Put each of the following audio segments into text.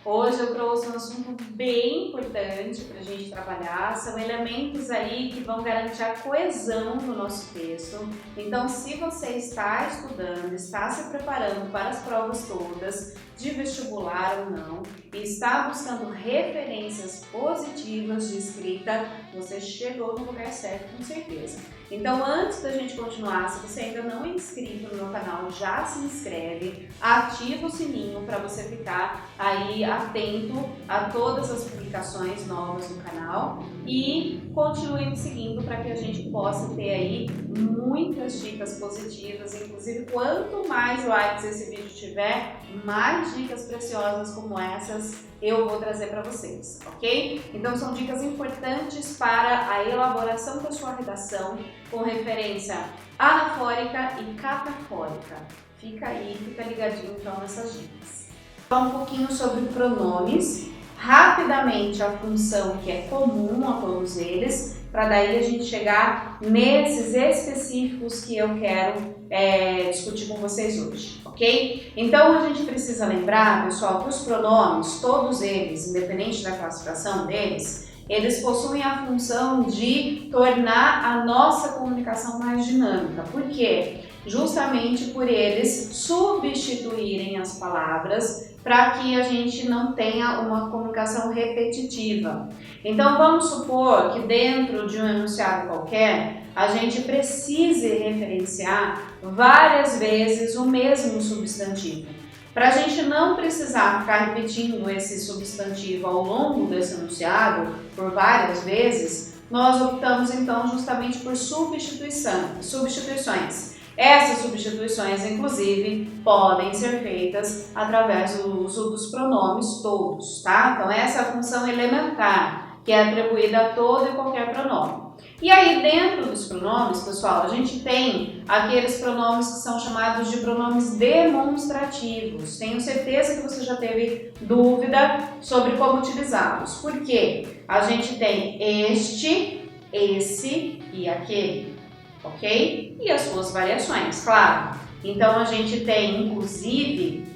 Hoje eu trouxe um assunto bem importante para a gente trabalhar, são elementos aí que vão garantir a coesão do nosso texto. Então, se você está estudando, está se preparando para as provas todas, de vestibular ou não, e está buscando referências positivas de escrita, você chegou no lugar certo com certeza. Então, antes da gente continuar, se você ainda não é inscrito no meu canal, já se inscreve, ativa o sininho para você ficar aí atento a todas as publicações novas do canal e continue me seguindo para que a gente possa ter aí muitas dicas positivas. Inclusive, quanto mais likes esse vídeo tiver, mais dicas preciosas como essas eu vou trazer para vocês, ok? Então são dicas importantes para a elaboração da sua redação com referência anafórica e catafórica. Fica aí, fica ligadinho então nessas dicas. Falar um pouquinho sobre pronomes, rapidamente a função que é comum a todos eles, para daí a gente chegar nesses específicos que eu quero discutir com vocês hoje, ok? Então a gente precisa lembrar, pessoal, que os pronomes, todos eles, independente da classificação deles, eles possuem a função de tornar a nossa comunicação mais dinâmica. Por quê? Justamente por eles substituírem as palavras para que a gente não tenha uma comunicação repetitiva. Então vamos supor que dentro de um enunciado qualquer, a gente precise referenciar várias vezes o mesmo substantivo. Para a gente não precisar ficar repetindo esse substantivo ao longo desse enunciado por várias vezes, nós optamos então justamente por substituições. Essas substituições, inclusive, podem ser feitas através do uso dos pronomes todos, tá? Então essa é a função elementar, que é atribuída a todo e qualquer pronome. E aí, dentro dos pronomes, pessoal, a gente tem aqueles pronomes que são chamados de pronomes demonstrativos. Tenho certeza que você já teve dúvida sobre como utilizá-los. Por quê? A gente tem este, esse e aquele, ok? E as suas variações, claro. Então, a gente tem, inclusive,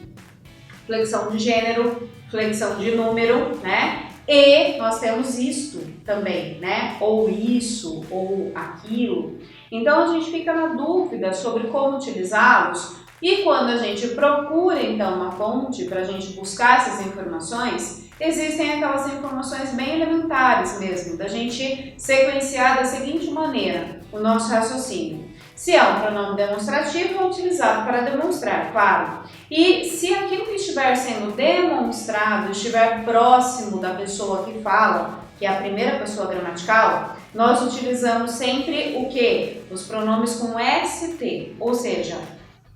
flexão de gênero, flexão de número, né? E nós temos isto também, né? Ou isso, ou aquilo. Então a gente fica na dúvida sobre como utilizá-los e quando a gente procura então uma fonte para a gente buscar essas informações, existem aquelas informações bem elementares mesmo, da gente sequenciar da seguinte maneira o nosso raciocínio. Se é um pronome demonstrativo, é utilizado para demonstrar, claro. E se aquilo que estiver sendo demonstrado estiver próximo da pessoa que fala, que é a primeira pessoa gramatical, nós utilizamos sempre o quê? Os pronomes com ST, ou seja,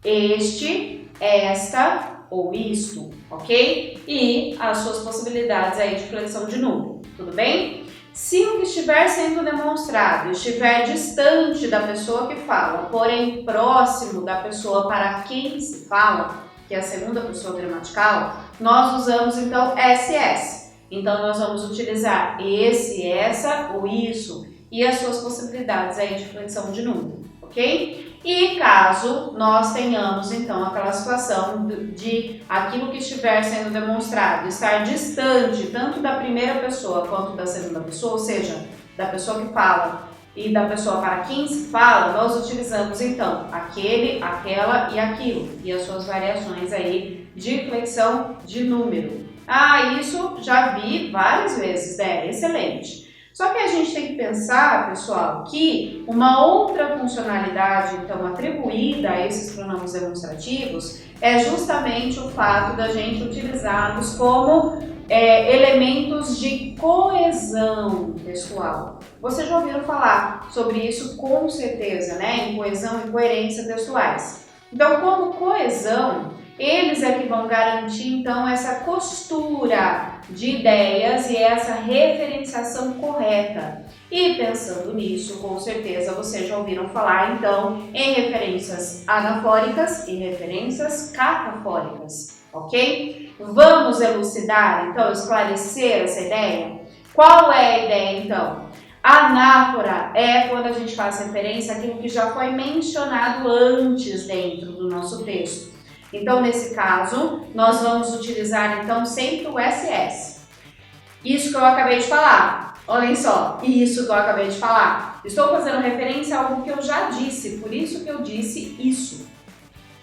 este, esta ou isto, ok? E as suas possibilidades aí de flexão de número, tudo bem? Se o que estiver sendo demonstrado estiver distante da pessoa que fala, porém próximo da pessoa para quem se fala, que é a segunda pessoa gramatical, nós usamos então SS. Então nós vamos utilizar esse, essa ou isso e as suas possibilidades aí de flexão de número, ok? E caso nós tenhamos então aquela situação de aquilo que estiver sendo demonstrado estar distante tanto da primeira pessoa quanto da segunda pessoa, ou seja, da pessoa que fala e da pessoa para quem se fala, nós utilizamos então aquele, aquela e aquilo e as suas variações aí de flexão de número. Ah, isso já vi várias vezes, né? Excelente. Só que a gente tem que pensar, pessoal, que uma outra funcionalidade, então, atribuída a esses pronomes demonstrativos é justamente o fato da gente utilizá-los como elementos de coesão textual. Vocês já ouviram falar sobre isso com certeza, né? Em coesão e coerência textuais. Então, como coesão, eles é que vão garantir, então, essa costura de ideias e essa referenciação correta. E pensando nisso, com certeza vocês já ouviram falar, então, em referências anafóricas e referências catafóricas, ok? Vamos elucidar, então, esclarecer essa ideia? Qual é a ideia, então? Anáfora é quando a gente faz referência àquilo que já foi mencionado antes dentro do nosso texto. Então, nesse caso, nós vamos utilizar então sempre o SS. Isso que eu acabei de falar. Olhem só, isso que eu acabei de falar. Estou fazendo referência a algo que eu já disse, por isso que eu disse isso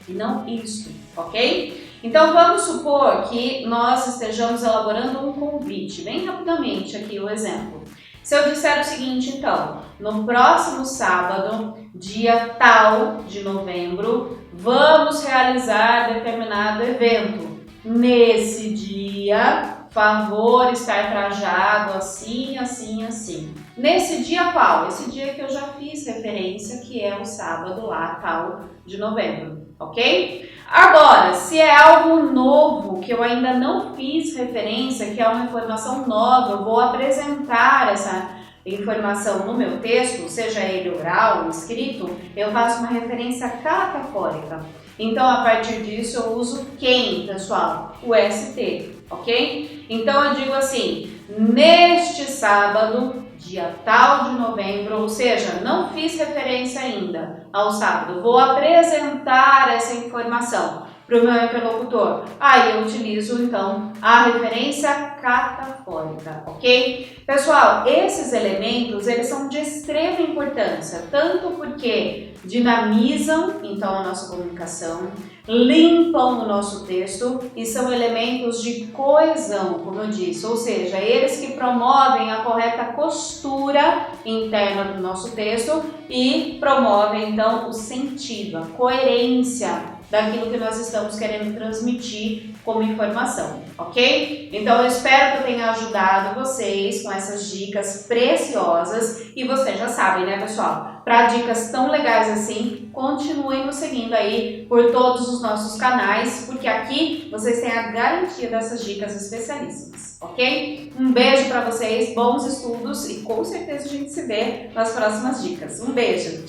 e não isto, ok? Então vamos supor que nós estejamos elaborando um convite, bem rapidamente aqui o exemplo. Se eu disser o seguinte, então, no próximo sábado, dia tal de novembro, vamos realizar determinado evento. Nesse dia, favor estar trajado assim, assim, assim. Nesse dia qual? Esse dia que eu já fiz referência, que é o sábado lá, tal de novembro, ok? Agora, se é algo novo, que eu ainda não fiz referência, que é uma informação nova, eu vou apresentar essa informação no meu texto, seja ele oral ou escrito, eu faço uma referência catafórica. Então, a partir disso, eu uso quem, pessoal? O ST, ok? Então, eu digo assim, neste sábado, dia tal de novembro, ou seja, não fiz referência ainda ao sábado, vou apresentar essa informação para o meu interlocutor. Aí eu utilizo, então, a referência catafórica, ok? Pessoal, esses elementos, eles são de extrema importância, tanto porque dinamizam, então, a nossa comunicação, limpam o nosso texto e são elementos de coesão, como eu disse, ou seja, eles que promovem a correta costura interna do nosso texto e promovem, então, o sentido, a coerência daquilo que nós estamos querendo transmitir como informação, ok? Então eu espero que eu tenha ajudado vocês com essas dicas preciosas e vocês já sabem, né, pessoal? Para dicas tão legais assim, continuem nos seguindo aí por todos os nossos canais, porque aqui vocês têm a garantia dessas dicas especialíssimas, ok? Um beijo para vocês, bons estudos e com certeza a gente se vê nas próximas dicas. Um beijo! Tchau!